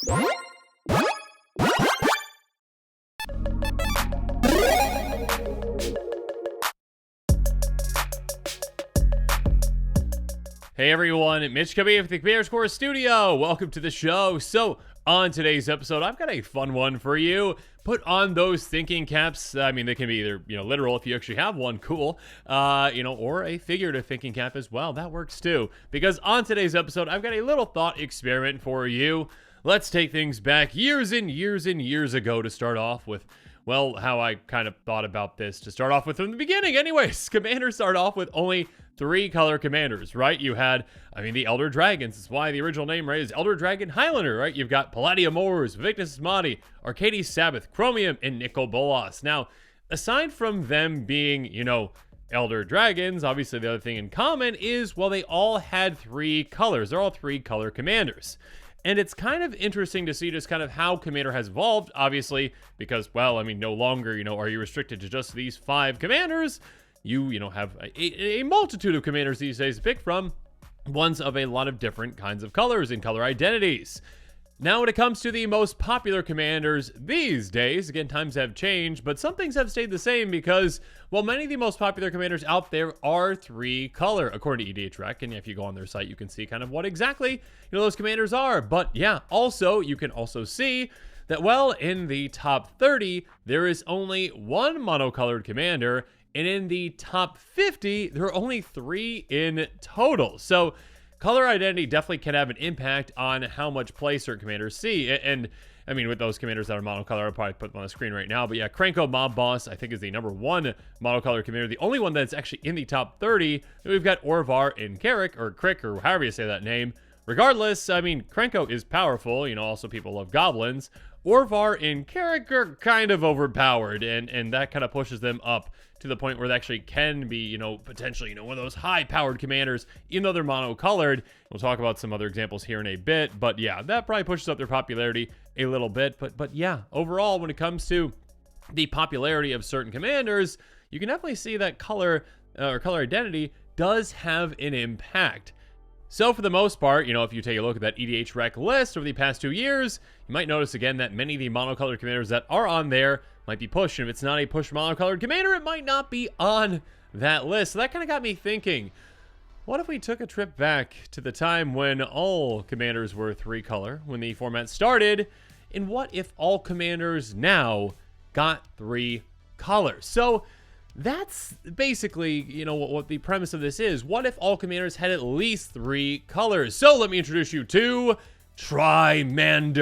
Hey everyone, Mitch coming in with the Commander Score Studio. Welcome to the show. So, on today's episode, I've got a fun one for you. Put on those thinking caps. I mean, they can be either, literal if you actually have one, cool, or a figurative thinking cap as well. That works too. Because on today's episode, I've got a little thought experiment for you. Let's take things back years and years and years ago to start off with, well, how I kind of thought about this to start off with from the beginning. Anyways, commanders start off with only 3 color commanders, right? You had, the Elder Dragons. That's why the original name, right, is Elder Dragon Highlander, right? You've got Palladium Ors, Victus Asmati, Arcades Sabbath, Chromium, and Nicol Bolas. Now, aside from them being, Elder Dragons, obviously the other thing in common is, well, they all had 3 colors. They're all 3 color commanders. And it's kind of interesting to see just kind of how Commander has evolved, obviously, because, well, no longer, are you restricted to just these 5 commanders? You have a multitude of commanders these days to pick from, ones of a lot of different kinds of colors and color identities. Now, when it comes to the most popular commanders these days, again, times have changed, but some things have stayed the same because, well, many of the most popular commanders out there are 3 color, according to EDH Rec, and if you go on their site, you can see kind of what exactly, those commanders are. But yeah, also, you can also see that, well, in the top 30, there is only 1 monocolored commander, and in the top 50, there are only 3 in total. So color identity definitely can have an impact on how much play certain commanders see. And with those commanders that are monocolor, I'll probably put them on the screen right now. But yeah, Krenko Mob Boss, I think, is the number 1 monocolor commander. The only one that's actually in the top 30. We've got Orvar and Carrick, or Crick, or however you say that name. Regardless, Krenko is powerful. Also people love goblins. Orvar and Carrick are kind of overpowered, and that kind of pushes them up to the point where they actually can be, potentially, one of those high-powered commanders, even though they're monocolored. We'll talk about some other examples here in a bit, but yeah, that probably pushes up their popularity a little bit. But yeah, overall, when it comes to the popularity of certain commanders, you can definitely see that color or color identity does have an impact. So for the most part, if you take a look at that EDH Rec list over the past 2 years, you might notice again that many of the monocolored commanders that are on there might be pushed. And if it's not a push monocolored commander, it might not be on that list. So that kind of got me thinking, what if we took a trip back to the time when all commanders were 3 color, when the format started, and what if all commanders now got 3 colors? So that's basically, what the premise of this is. What if all commanders had at least 3 colors? So let me introduce you to Trimander.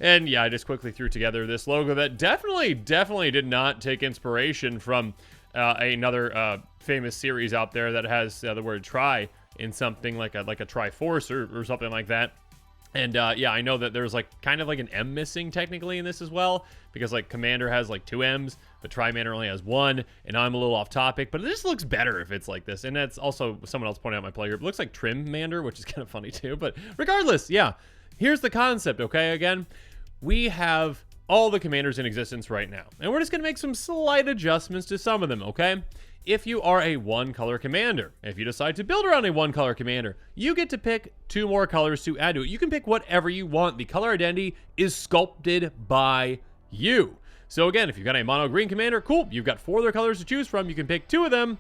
And yeah, I just quickly threw together this logo that definitely did not take inspiration from another famous series out there that has the word tri in something like a Triforce or something like that. And yeah, I know that there's kind of an M missing technically in this as well, because Commander has 2 M's, but Trimander only has 1, and I'm a little off topic, but it just looks better if it's like this. And that's also someone else pointed out in my play group. It looks like Trimander, which is kind of funny too, but regardless, yeah, here's the concept, okay? Again, we have all the commanders in existence right now, and we're just going to make some slight adjustments to some of them, okay? If you are a 1-color commander, if you decide to build around a 1-color commander, you get to pick 2 more colors to add to it. You can pick whatever you want. The color identity is sculpted by you. So again, if you've got a mono green commander, cool. You've got 4 other colors to choose from. You can pick 2 of them,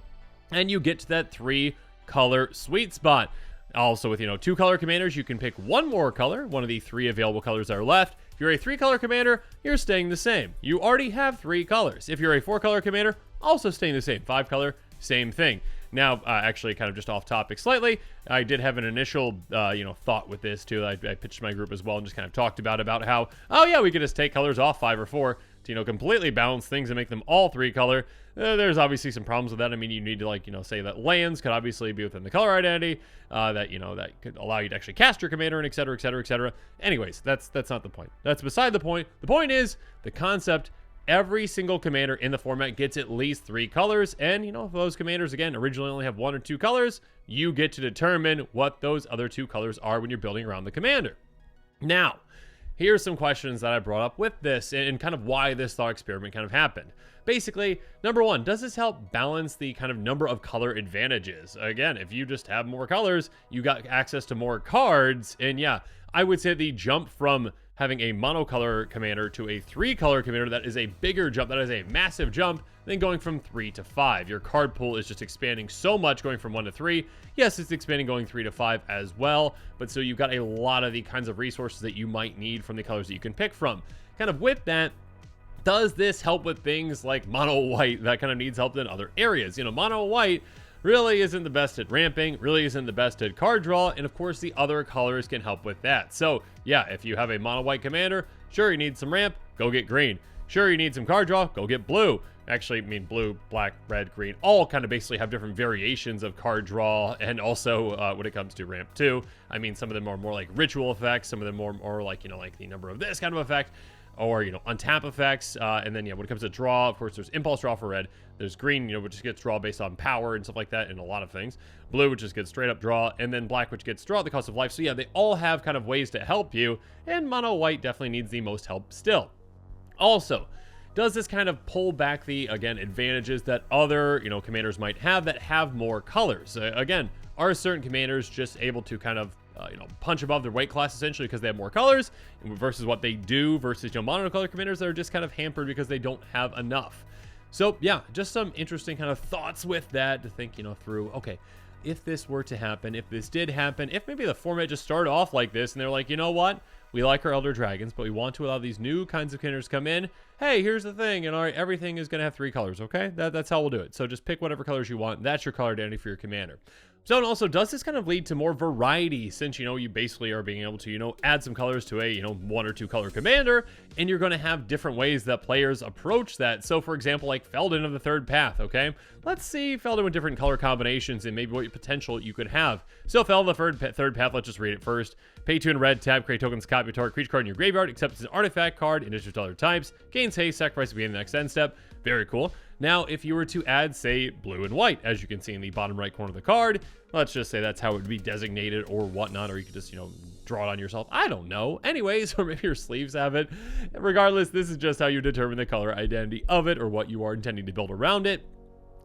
and you get to that 3-color sweet spot. Also, with 2-color commanders, you can pick 1 more color, one of the 3 available colors that are left. If you're a 3-color commander, you're staying the same. You already have 3 colors. If you're a 4-color commander, also staying the same. 5-color, same thing. Now, actually, kind of just off topic slightly, I did have an initial, thought with this too. I pitched my group as well and just kind of talked about how, oh yeah, we could just take colors off 5 or 4 to, completely balance things and make them all 3-color. There's obviously some problems with that. You need to say that lands could obviously be within the color identity, that could allow you to actually cast your commander and et cetera, et cetera, et cetera. Anyways, that's not the point. That's beside the point. The point is the concept. Every single commander in the format gets at least 3 colors, and if those commanders again originally only have 1 or 2 colors, you get to determine what those other 2 colors are when you're building around the commander. Now, here's some questions that I brought up with this and kind of why this thought experiment kind of happened. Basically, number 1, does this help balance the kind of number of color advantages? Again, if you just have more colors, you got access to more cards, and yeah, I would say the jump from having a monocolor commander to a 3-color commander, that is a bigger jump. That is a massive jump than going from 3 to 5. Your card pool is just expanding so much going from 1 to 3. Yes, it's expanding going 3 to 5 as well, but so you've got a lot of the kinds of resources that you might need from the colors that you can pick from. Kind of with that, does this help with things like mono white that kind of needs help in other areas? You know, mono white really isn't the best at ramping, really isn't the best at card draw, and of course the other colors can help with that. So yeah, if you have a mono white commander, sure, you need some ramp, go get green. Sure, you need some card draw, go get blue. Actually, I mean, blue, black, red, green, all kind of basically have different variations of card draw, and also when it comes to ramp too. I mean, some of them are more like ritual effects, some of them more like, you know, like the number of this kind of effect, or, you know, untap effects. And then, yeah, when it comes to draw, of course, there's impulse draw for red. There's green, you know, which gets draw based on power and stuff like that, and a lot of things. Blue, which just gets straight up draw, and then black, which gets draw at the cost of life. So yeah, they all have kind of ways to help you, and mono white definitely needs the most help still. Also, does this kind of pull back the, again, advantages that other, you know, commanders might have that have more colors? Again, are certain commanders just able to kind of you know, punch above their weight class essentially because they have more colors versus what they do versus, you know, monocolor commanders that are just kind of hampered because they don't have enough? So yeah, just some interesting kind of thoughts with that to think, you know, through. Okay, if this were to happen, if this did happen, if maybe the format just started off like this and they're like, you know what, we like our Elder Dragons, but we want to allow these new kinds of commanders come in. Hey, here's the thing, and all right, everything is going to have 3 colors, okay? That's how we'll do it. So just pick whatever colors you want. That's your color identity for your commander. So, and also, does this kind of lead to more variety since, you know, you basically are being able to, you know, add some colors to a, you know, 1 or 2 color commander, and you're going to have different ways that players approach that. So, for example, like Feldon of the Third Path, okay? Let's see Feldon with different color combinations and maybe what potential you could have. So, Feldon of the Third Path, let's just read it first. Pay 2 in red, tab, create tokens, copy your target creature card in your graveyard, except it's an artifact card in addition to other types. Gains haste, sacrifice at the beginning of the next end step. Very cool. Now, if you were to add, say, blue and white, as you can see in the bottom right corner of the card, let's just say that's how it would be designated or whatnot, or you could just, you know, draw it on yourself. I don't know. Anyways, or maybe your sleeves have it. Regardless, this is just how you determine the color identity of it or what you are intending to build around it.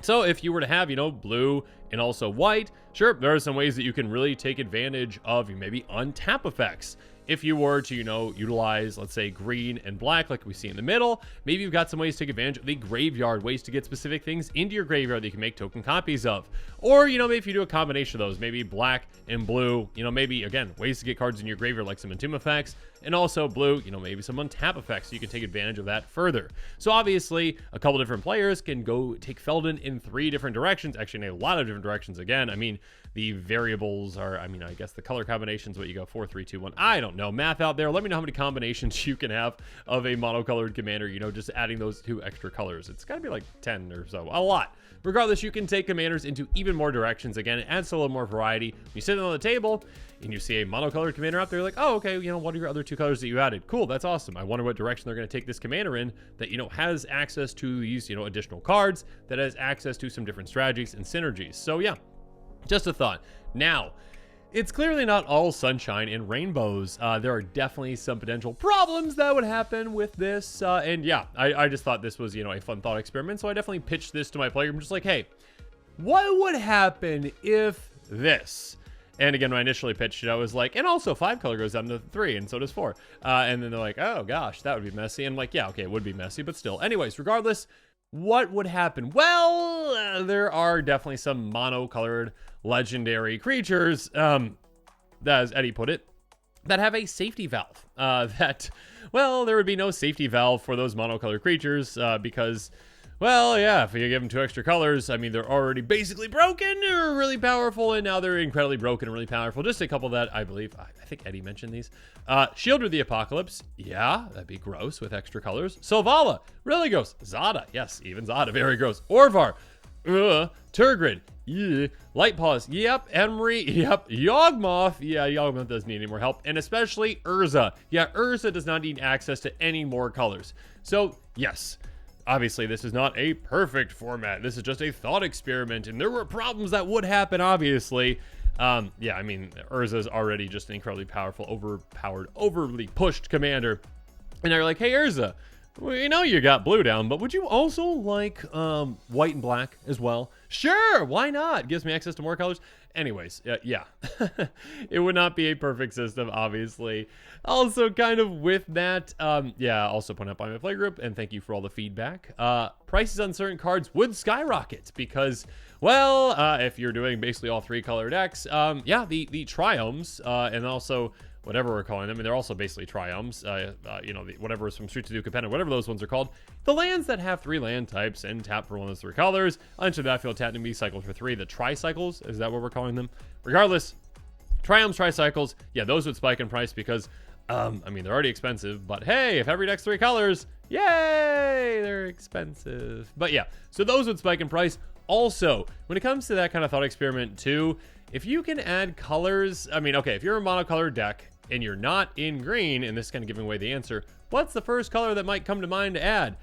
So if you were to have, you know, blue and also white, sure, there are some ways that you can really take advantage of maybe untap effects. If you were to, you know, utilize, let's say, green and black like we see in the middle, maybe you've got some ways to take advantage of the graveyard, ways to get specific things into your graveyard that you can make token copies of. Or, you know, maybe if you do a combination of those, maybe black and blue, you know, maybe, again, ways to get cards in your graveyard like some entomb effects, and also blue, you know, maybe some untap effects so you can take advantage of that further. So obviously, a couple different players can go take Feldon in 3 different directions, actually in a lot of different directions again. I mean, the variables are, I mean, I guess the color combinations, what you go 4, 3, 2, 1. I don't know. Math out there. Let me know how many combinations you can have of a monocolored commander, you know, just adding those 2 extra colors. It's got to be like 10 or so. A lot. Regardless, you can take commanders into even more directions. Again, it adds a little more variety. When you sit on the table and you see a monocolored commander out there, you're like, oh, okay, you know, what are your other 2 colors that you added? Cool, that's awesome. I wonder what direction they're going to take this commander in that, you know, has access to these, you know, additional cards, that has access to some different strategies and synergies. So yeah, just a thought. Now, it's clearly not all sunshine and rainbows. There are definitely some potential problems that would happen with this. And yeah, I just thought this was, you know, a fun thought experiment. So I definitely pitched this to my player. I'm just like, hey, what would happen if this? And again, when I initially pitched it, I was like, and also 5 color goes down to 3, and so does 4. And then they're like, oh gosh, that would be messy. And I'm like, yeah, okay, it would be messy, but still. Anyways, regardless, what would happen? Well, there are definitely some monocolored legendary creatures, as Eddie put it, that have a safety valve. Well, there would be no safety valve for those monocolored creatures because, well, yeah, if you give them 2 extra colors, I mean, they're already basically broken or really powerful, and now they're incredibly broken and really powerful. Just a couple that I believe, I think Eddie mentioned these. Shielder the Apocalypse, yeah, that'd be gross with extra colors. Selvala, really gross. Zada, yes, even Zada, very gross. Orvar, Turgrid, yeah. Light Paws, yep. Emery, yep. Yawgmoth, yeah, Yawgmoth doesn't need any more help. And especially Urza. Yeah, Urza does not need access to any more colors. So, yes, obviously this is not a perfect format. This is just a thought experiment, and there were problems that would happen, obviously. Yeah, I mean, Urza's already just an incredibly powerful, overpowered, overly pushed commander. And now you're like, hey, Urza, We know you got blue down, but would you also like white and black as well? Sure, why not? Gives me access to more colors. Anyways, yeah, it would not be a perfect system, obviously. Also, kind of with that, yeah, also point out by my play group, and thank you for all the feedback. Prices on certain cards would skyrocket because, well, if you're doing basically all 3-color decks, yeah, the triomes, and also whatever we're calling them, and they're also basically triomes, you know, whatever is from Streets of Duke, whatever those ones are called. The lands that have 3 land types and tap for one of those 3 colors, onto the battlefield, tap to be cycled for 3. The tricycles, is that what we're calling them? Regardless, triomes, tricycles, yeah, those would spike in price because, I mean, they're already expensive, but hey, if every deck's 3 colors, yay, they're expensive. But yeah, so those would spike in price. Also, when it comes to that kind of thought experiment too, if you can add colors, I mean, okay, if you're a monocolored deck and you're not in green, and this is kind of giving away the answer, what's the first color that might come to mind to add?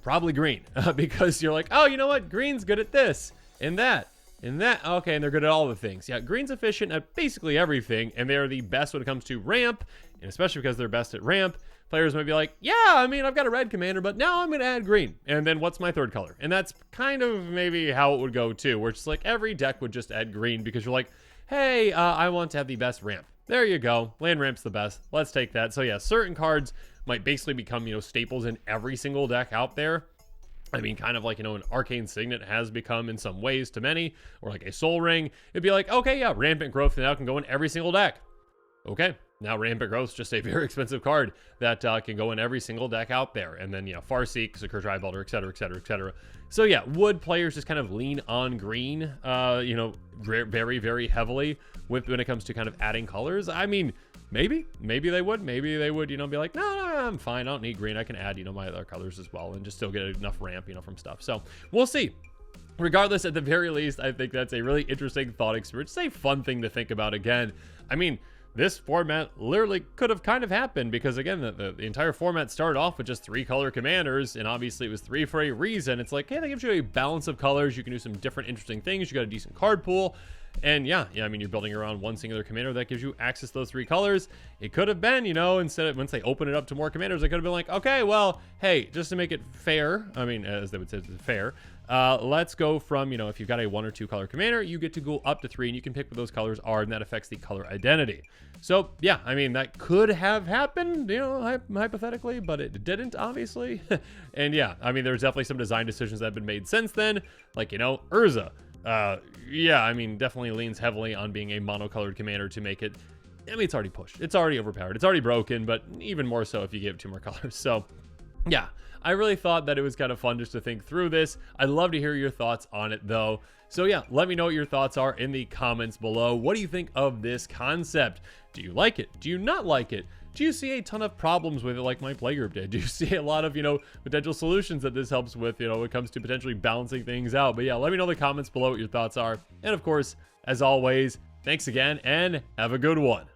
Probably green, because you're like, oh, you know what? Green's good at this and that and that. Okay, and they're good at all the things. Yeah, green's efficient at basically everything, and they're the best when it comes to ramp, and especially because they're best at ramp. Players might be like, yeah, I mean, I've got a red commander, but now I'm going to add green. And then what's my third color? And that's kind of maybe how it would go too, where it's like every deck would just add green because you're like, hey, I want to have the best ramp. There you go. Land ramp's the best. Let's take that. So yeah, certain cards might basically become, you know, staples in every single deck out there. I mean, kind of like, you know, an Arcane Signet has become in some ways to many, or like a Soul Ring. It'd be like, okay, yeah, Rampant Growth now can go in every single deck. Okay, now Rampant Growth is just a very expensive card that can go in every single deck out there. And then, yeah, Farseek, Secure Tribalder, etc., etc., etc. So yeah, would players just kind of lean on green, you know, very, very heavily when it comes to kind of adding colors? I mean, maybe they would, you know, be like, no, I'm fine. I don't need green. I can add, you know, my other colors as well and just still get enough ramp, you know, from stuff. So we'll see. Regardless, at the very least, I think that's a really interesting thought experiment. It's a fun thing to think about again. I mean, this format literally could have kind of happened because, again, the entire format started off with just 3-color commanders, and obviously it was 3 for a reason. It's like, hey, that gives you a balance of colors. You can do some different interesting things. You got a decent card pool. And yeah, I mean, you're building around one singular commander that gives you access to those 3 colors. It could have been, you know, instead of, once they open it up to more commanders, they could have been like, okay, well, hey, just to make it fair, I mean, as they would say, fair, let's go from, you know, if you've got a 1 or 2 color commander, you get to go up to 3, and you can pick what those colors are, and that affects the color identity. So yeah, I mean, that could have happened, you know, hypothetically, but it didn't, obviously. And yeah, I mean, there's definitely some design decisions that have been made since then, like, you know, Urza. Yeah, I mean, definitely leans heavily on being a monocolored commander to make it, I mean, it's already pushed. It's already overpowered. It's already broken, but even more so if you give it 2 more colors. So yeah, I really thought that it was kind of fun just to think through this. I'd love to hear your thoughts on it though. So yeah, let me know what your thoughts are in the comments below. What do you think of this concept? Do you like it? Do you not like it? Do you see a ton of problems with it like my playgroup did? Do you see a lot of, you know, potential solutions that this helps with, you know, when it comes to potentially balancing things out? But yeah, let me know in the comments below what your thoughts are. And of course, as always, thanks again and have a good one.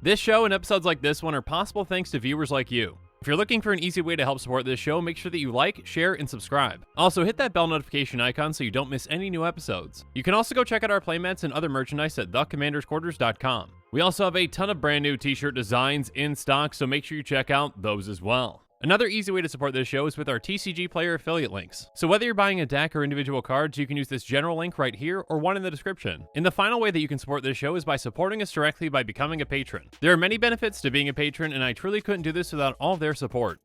This show and episodes like this one are possible thanks to viewers like you. If you're looking for an easy way to help support this show, make sure that you like, share, and subscribe. Also, hit that bell notification icon so you don't miss any new episodes. You can also go check out our playmats and other merchandise at thecommandersquarters.com. We also have a ton of brand new t-shirt designs in stock, so make sure you check out those as well. Another easy way to support this show is with our TCG Player affiliate links. So whether you're buying a deck or individual cards, you can use this general link right here or one in the description. And the final way that you can support this show is by supporting us directly by becoming a patron. There are many benefits to being a patron, and I truly couldn't do this without all of their support.